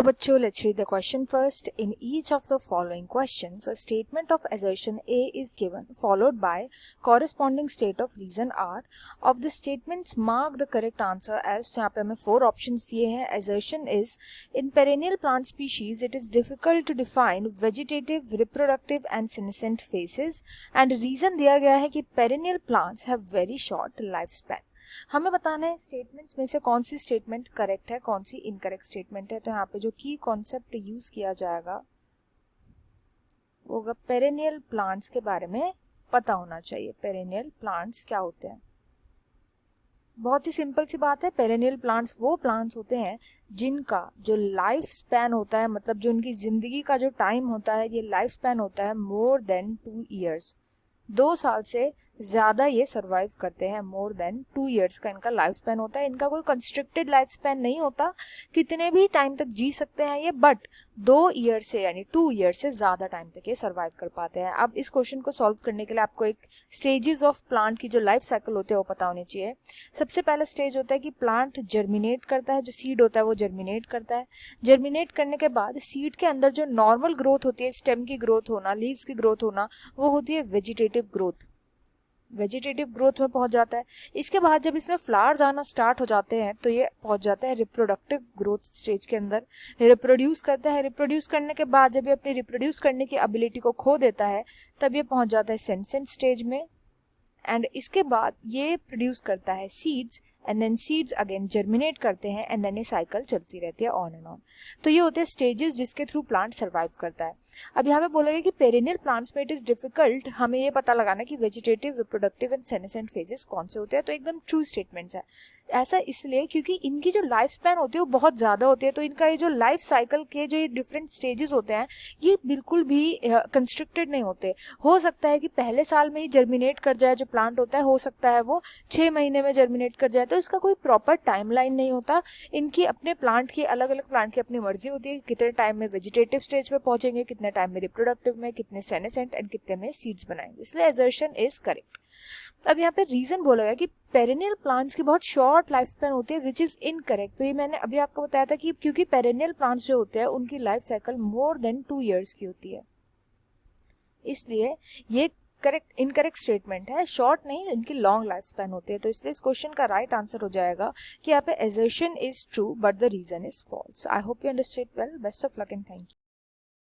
Hello bachcho, let's read the question first. In each of the following questions, a statement of assertion A is given, followed by corresponding state of reason R. Of the statements, mark the correct answer as. तो यहाँ पे हमें 4 options दिए हैं. Assertion is, in perennial plant species, it is difficult to define vegetative, reproductive and senescent phases. And reason दिया गया है कि perennial plants have very short lifespan. हमें बताना है स्टेटमेंट्स में से कौन सी स्टेटमेंट करेक्ट है, कौन सी इनकरेक्ट स्टेटमेंट है. तो यहाँ पे जो की कॉन्सेप्ट यूज किया जाएगा वो होगा पेरेनियल प्लांट्स के बारे में पता होना चाहिए. पेरेनियल प्लांट्स क्या होते हैं? बहुत ही सिंपल सी बात है. पेरेनियल प्लांट्स वो प्लांट्स होते हैं जिनका जो लाइफ स्पैन होता है, मतलब जो उनकी जिंदगी का जो टाइम होता है, ये लाइफ स्पैन होता है मोर देन 2 ईयर्स. 2 साल से ज़्यादा ये सर्वाइव करते हैं. मोर देन 2 ईयर्स का इनका लाइफ स्पैन होता है. इनका कोई कंस्ट्रिक्टेड लाइफ स्पैन नहीं होता, कितने भी टाइम तक जी सकते हैं ये, बट 2 ईयर से यानी 2 ईयर से ज़्यादा टाइम तक ये सर्वाइव कर पाते हैं. अब इस क्वेश्चन को सॉल्व करने के लिए आपको एक स्टेजेस ऑफ प्लांट की जो लाइफ साइकिल होते हैं वो पता होनी चाहिए. सबसे पहला स्टेज होता है कि प्लांट जर्मिनेट करता है, जो सीड होता है वो जर्मिनेट करता है. जर्मिनेट करने के बाद सीड के अंदर जो नॉर्मल ग्रोथ होती है, स्टेम की ग्रोथ होना, लीव्स की ग्रोथ होना, वो होती है वेजिटेटिव ग्रोथ. वेजिटेटिव ग्रोथ में पहुंच जाता है. इसके बाद जब इसमें फ्लावर्स आना स्टार्ट हो जाते हैं तो ये पहुंच जाता है रिप्रोडक्टिव ग्रोथ स्टेज के अंदर. रिप्रोड्यूस करता है. रिप्रोड्यूस करने के बाद जब ये अपनी रिप्रोड्यूस करने की एबिलिटी को खो देता है तब ये पहुंच जाता है सेंसेंट स्टेज में. एंड इसके बाद ये प्रोड्यूस करता है seeds, and then seeds again germinate करते हैं, एंड देन ये साइकिल चलती रहती है ऑन एंड ऑन. तो ये होते हैं स्टेजेस जिसके थ्रू प्लांट सर्वाइव करता है. अब यहाँ पे बोलेंगे कि पेरेनियल प्लांट्स में इट इज डिफिकल्ट हमें ये पता लगाना कि vegetative, reproductive and senescent phases कौन से होते हैं. तो एकदम ट्रू स्टेटमेंट्स है. ऐसा इसलिए क्योंकि इनकी जो लाइफ स्पैन होती है वो बहुत ज़्यादा होती है. तो इनका ये जो लाइफ साइकिल के जो ये डिफरेंट स्टेजेस होते हैं ये बिल्कुल भी कंस्ट्रिक्टेड नहीं होते. हो सकता है कि पहले साल में ही जर्मिनेट कर जाए जो प्लांट होता है, हो सकता है वो 6 महीने में जर्मिनेट कर जाए. तो इसका कोई प्रॉपर टाइमलाइन नहीं होता. इनकी अपने प्लांट की, अलग अलग प्लांट की अपनी मर्जी होती है कितने टाइम में वेजिटेटिव स्टेज पे पहुंचेंगे, कितने टाइम में रिप्रोडक्टिव में, कितने सेनेसेंट एंड कितने में सीड्स बनाएंगे. इसलिए असर्शन इज करेक्ट. अब यहाँ पे रीजन बोला गया कि पेरेनियल प्लांट्स की बहुत शॉर्ट लाइफ स्पैन होती है, विच इज इनकरेक्ट. तो ये मैंने अभी आपको बताया था कि क्योंकि पेरेनियल प्लांट्स जो होते हैं उनकी life cycle more than 2 years की होती है, इसलिए ये करेक्ट इनकरेक्ट स्टेटमेंट है. शॉर्ट नहीं, इनकी लॉन्ग लाइफ स्पैन होती है. तो इसलिए इस क्वेश्चन का राइट आंसर हो जाएगा कि यहाँ पे assertion is true but the reason is false. I hope you understand well. Best of luck and thank you.